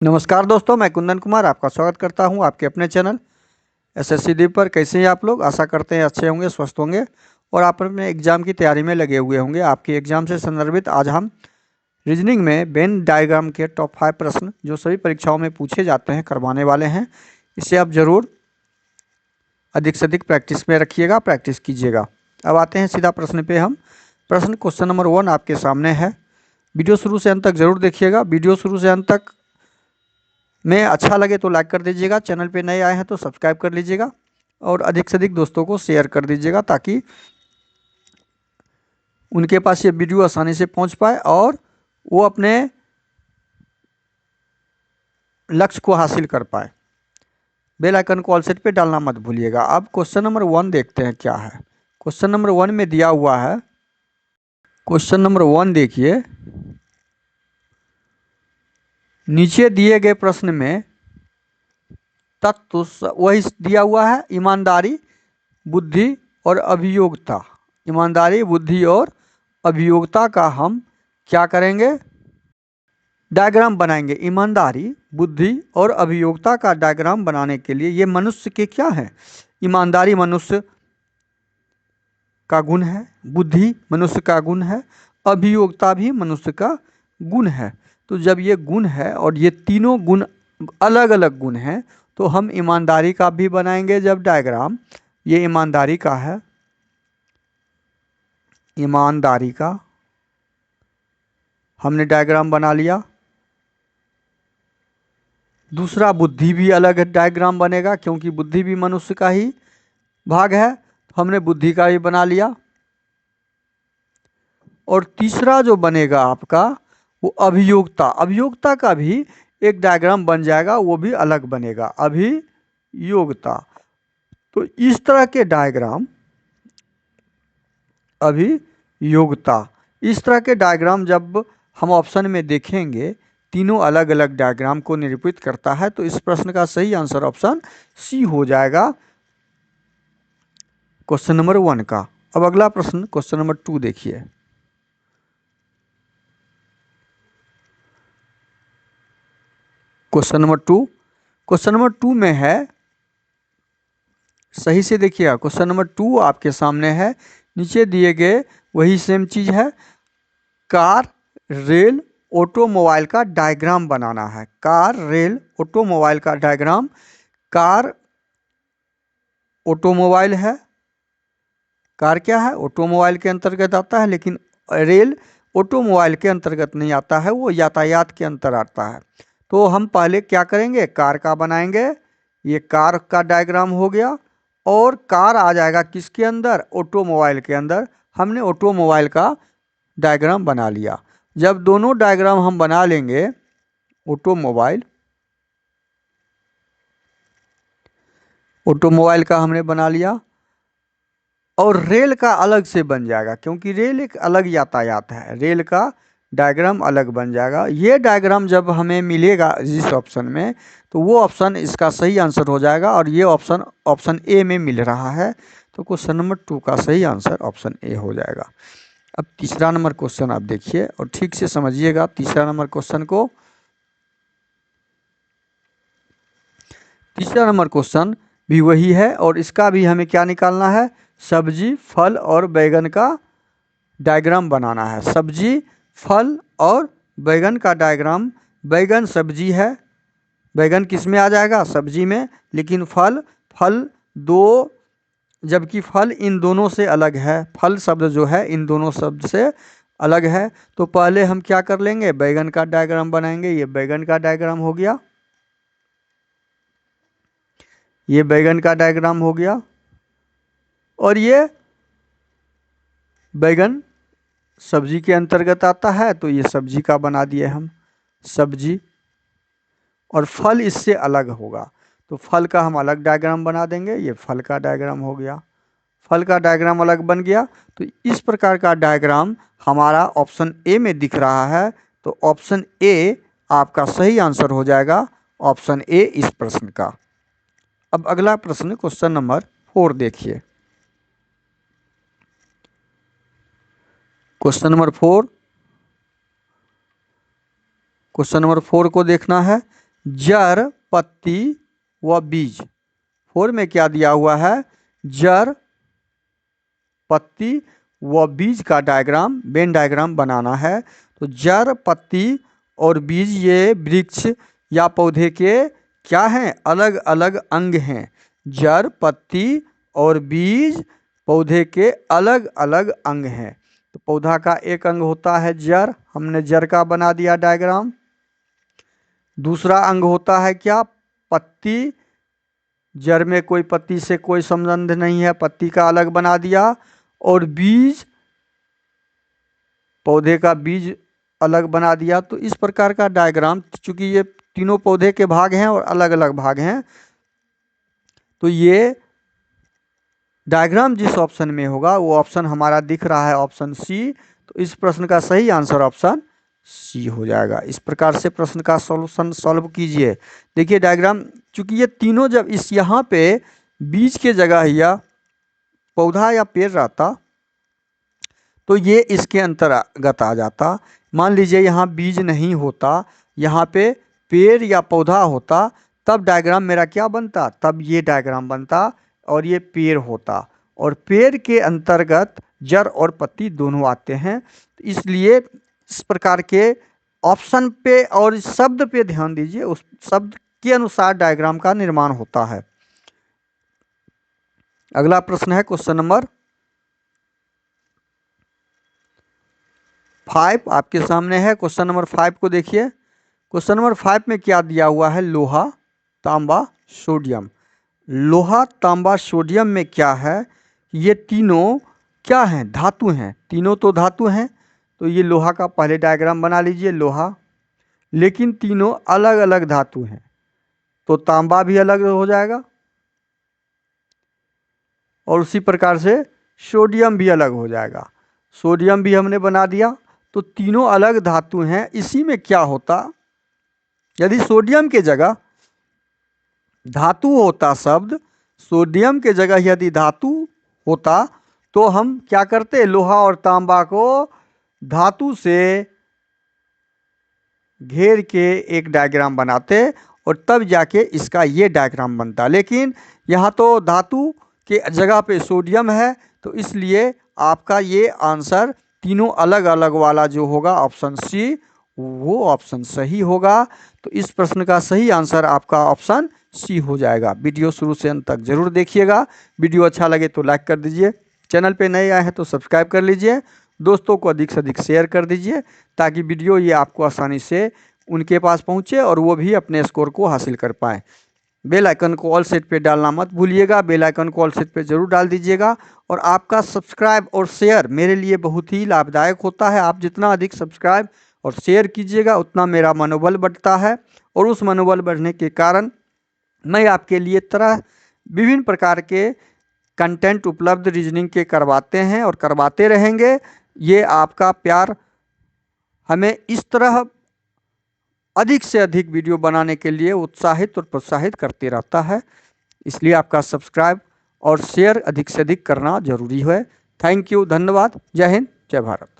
नमस्कार दोस्तों, मैं कुंदन कुमार आपका स्वागत करता हूं आपके अपने चैनल एसएससी दीप पर। कैसे हैं आप लोग? आशा करते हैं अच्छे होंगे, स्वस्थ होंगे और आप अपने एग्जाम की तैयारी में लगे हुए होंगे। आपके एग्जाम से संदर्भित आज हम रीजनिंग में वेन डायग्राम के टॉप 5 प्रश्न जो सभी परीक्षाओं में पूछे जाते हैं करवाने वाले हैं। इसे आप ज़रूर अधिक से अधिक प्रैक्टिस में रखिएगा, प्रैक्टिस कीजिएगा। अब आते हैं सीधा प्रश्न पे। हम प्रश्न क्वेश्चन नंबर 1 आपके सामने है। वीडियो शुरू से अंत तक जरूर देखिएगा। वीडियो शुरू से अंत तक में अच्छा लगे तो लाइक कर दीजिएगा, चैनल पे नए आए हैं तो सब्सक्राइब कर लीजिएगा और अधिक से अधिक दोस्तों को शेयर कर दीजिएगा ताकि उनके पास ये वीडियो आसानी से पहुंच पाए और वो अपने लक्ष्य को हासिल कर पाए। बेल आइकन को ऑल सेट पे डालना मत भूलिएगा। अब क्वेश्चन नंबर 1 देखते हैं क्या है। क्वेश्चन नंबर 1 में दिया हुआ है, क्वेश्चन नंबर 1 देखिए, नीचे दिए गए प्रश्न में तत्व वही दिया हुआ है, ईमानदारी, बुद्धि और अभियोगिता। ईमानदारी, बुद्धि और अभियोगिता का हम क्या करेंगे? डायग्राम बनाएंगे। ईमानदारी, बुद्धि और अभियोगिता का डायग्राम बनाने के लिए ये मनुष्य के क्या है? ईमानदारी मनुष्य का गुण है, बुद्धि मनुष्य का गुण है, अभियोगिता भी मनुष्य का गुण है। तो जब ये गुण है और ये तीनों गुण अलग अलग गुण हैं तो हम ईमानदारी का भी बनाएंगे जब डायग्राम। ये ईमानदारी का है, ईमानदारी का हमने डायग्राम बना लिया। दूसरा, बुद्धि भी अलग डायग्राम बनेगा क्योंकि बुद्धि भी मनुष्य का ही भाग है, तो हमने बुद्धि का भी बना लिया। और तीसरा जो बनेगा आपका वो अभियोगिता। अभियोगिता का भी एक डायग्राम बन जाएगा, वो भी अलग बनेगा, अभियोगिता। तो इस तरह के डायग्राम, अभियोगिता, इस तरह के डायग्राम जब हम ऑप्शन में देखेंगे, तीनों अलग अलग डायग्राम को निरूपित करता है, तो इस प्रश्न का सही आंसर ऑप्शन सी हो जाएगा क्वेश्चन नंबर 1 का। अब अगला प्रश्न क्वेश्चन नंबर 2 देखिए। क्वेश्चन नंबर 2, क्वेश्चन नंबर 2 में है, सही से देखिएगा। क्वेश्चन नंबर 2 आपके सामने है, नीचे दिए गए वही सेम चीज है। कार, रेल, ऑटोमोबाइल का डायग्राम बनाना है। कार, रेल, ऑटोमोबाइल का डायग्राम। कार ऑटोमोबाइल है, कार क्या है? ऑटोमोबाइल के अंतर्गत आता है, लेकिन रेल ऑटोमोबाइल के अंतर्गत नहीं आता है, वो यातायात के अंतर आता है। तो हम पहले क्या करेंगे? कार का बनाएंगे। ये कार का डायग्राम हो गया और कार आ जाएगा किसके अंदर? ऑटोमोबाइल के अंदर। हमने ऑटोमोबाइल का डायग्राम बना लिया। जब दोनों डायग्राम हम बना लेंगे, ऑटोमोबाइल, ऑटोमोबाइल का हमने बना लिया और रेल का अलग से बन जाएगा क्योंकि रेल एक अलग यातायात है, रेल का डायग्राम अलग बन जाएगा। ये डायग्राम जब हमें मिलेगा जिस ऑप्शन में, तो वो ऑप्शन इसका सही आंसर हो जाएगा और ये ऑप्शन ऑप्शन ए में मिल रहा है, तो क्वेश्चन नंबर 2 का सही आंसर ऑप्शन ए हो जाएगा। अब तीसरा नंबर क्वेश्चन आप देखिए और ठीक से समझिएगा तीसरा नंबर क्वेश्चन को। तीसरा नंबर क्वेश्चन भी वही है और इसका भी हमें क्या निकालना है? सब्जी, फल और बैगन का डायग्राम बनाना है। सब्जी, फल और बैगन का डायग्राम। बैगन सब्जी है, बैगन किस में आ जाएगा? सब्जी में। लेकिन फल, फल दो, जबकि फल इन दोनों से अलग है। फल शब्द जो है इन दोनों शब्द से अलग है। तो पहले हम क्या कर लेंगे? बैगन का डायग्राम बनाएंगे। ये बैगन का डायग्राम हो गया, ये बैगन का डायग्राम हो गया और ये बैगन सब्जी के अंतर्गत आता है, तो ये सब्जी का बना दिए हम, सब्जी। और फल इससे अलग होगा, तो फल का हम अलग डायग्राम बना देंगे। ये फल का डायग्राम हो गया, फल का डायग्राम अलग बन गया। तो इस प्रकार का डायग्राम हमारा ऑप्शन ए में दिख रहा है, तो ऑप्शन ए आपका सही आंसर हो जाएगा, ऑप्शन ए इस प्रश्न का। अब अगला प्रश्न क्वेश्चन नंबर 4 देखिए। क्वेश्चन नंबर 4, क्वेश्चन नंबर 4 को देखना है। जड़, पत्ती व बीज। 4 में क्या दिया हुआ है? जड़, पत्ती व बीज का डायग्राम, वेन डायग्राम बनाना है। तो जड़, पत्ती और बीज ये वृक्ष या पौधे के क्या हैं? अलग अलग अंग हैं। जड़, पत्ती और बीज पौधे के अलग अलग अंग हैं। तो पौधा का एक अंग होता है जड़, हमने जड़ का बना दिया डायग्राम। दूसरा अंग होता है क्या? पत्ती। जड़ में कोई पत्ती से कोई संबंध नहीं है, पत्ती का अलग बना दिया। और बीज, पौधे का बीज अलग बना दिया। तो इस प्रकार का डायग्राम, चूंकि ये तीनों पौधे के भाग हैं और अलग अलग भाग हैं, तो ये डायग्राम जिस ऑप्शन में होगा वो ऑप्शन हमारा दिख रहा है, ऑप्शन सी। तो इस प्रश्न का सही आंसर ऑप्शन सी हो जाएगा। इस प्रकार से प्रश्न का सॉल्यूशन सॉल्व कीजिए। देखिए डायग्राम, चूंकि ये तीनों जब इस यहाँ पे बीज के जगह या पौधा या पेड़ रहता तो ये इसके अंतर्गत आ जाता। मान लीजिए यहाँ बीज नहीं होता, यहाँ पे पेड़ या पौधा होता, तब डायग्राम मेरा क्या बनता? तब ये डायग्राम बनता और ये पेड़ होता। और पेड़ के अंतर्गत जड़ और पत्ती दोनों आते हैं। इसलिए इस प्रकार के ऑप्शन पे और शब्द पे ध्यान दीजिए, उस शब्द के अनुसार डायग्राम का निर्माण होता है। अगला प्रश्न है क्वेश्चन नंबर 5 आपके सामने है। क्वेश्चन नंबर 5 को देखिए। क्वेश्चन नंबर 5 में क्या दिया हुआ है? लोहा, तांबा, सोडियम। लोहा, तांबा, सोडियम में क्या है? ये तीनों क्या हैं? धातु हैं। तीनों तो धातु हैं। तो ये लोहा का पहले डायग्राम बना लीजिए, लोहा। लेकिन तीनों अलग अलग धातु हैं, तो तांबा भी अलग हो जाएगा और उसी प्रकार से सोडियम भी अलग हो जाएगा। सोडियम भी हमने बना दिया। तो तीनों अलग धातु हैं। इसी में क्या होता? यदि सोडियम के जगह धातु होता, शब्द सोडियम के जगह यदि धातु होता तो हम क्या करते? लोहा और तांबा को धातु से घेर के एक डायग्राम बनाते और तब जाके इसका ये डायग्राम बनता। लेकिन यहाँ तो धातु के जगह पे सोडियम है, तो इसलिए आपका ये आंसर तीनों अलग अलग वाला जो होगा ऑप्शन सी, वो ऑप्शन सही होगा। तो इस प्रश्न का सही आंसर आपका ऑप्शन सी हो जाएगा। वीडियो शुरू से अंत तक जरूर देखिएगा। वीडियो अच्छा लगे तो लाइक कर दीजिए, चैनल पे नए आए हैं तो सब्सक्राइब कर लीजिए, दोस्तों को अधिक से अधिक शेयर कर दीजिए ताकि वीडियो ये आपको आसानी से उनके पास पहुंचे और वो भी अपने स्कोर को हासिल कर पाएँ। बेल आइकन को ऑल सेट पे डालना मत भूलिएगा, बेल आइकन को ऑल सेट पे जरूर डाल दीजिएगा। और आपका सब्सक्राइब और शेयर मेरे लिए बहुत ही लाभदायक होता है। आप जितना अधिक सब्सक्राइब और शेयर कीजिएगा उतना मेरा मनोबल बढ़ता है और उस मनोबल बढ़ने के कारण मैं आपके लिए तरह विभिन्न प्रकार के कंटेंट उपलब्ध रीजनिंग के करवाते हैं और करवाते रहेंगे। ये आपका प्यार हमें इस तरह अधिक से अधिक वीडियो बनाने के लिए उत्साहित और प्रोत्साहित करते रहता है। इसलिए आपका सब्सक्राइब और शेयर अधिक से अधिक करना जरूरी है। थैंक यू, धन्यवाद। जय हिंद, जय भारत।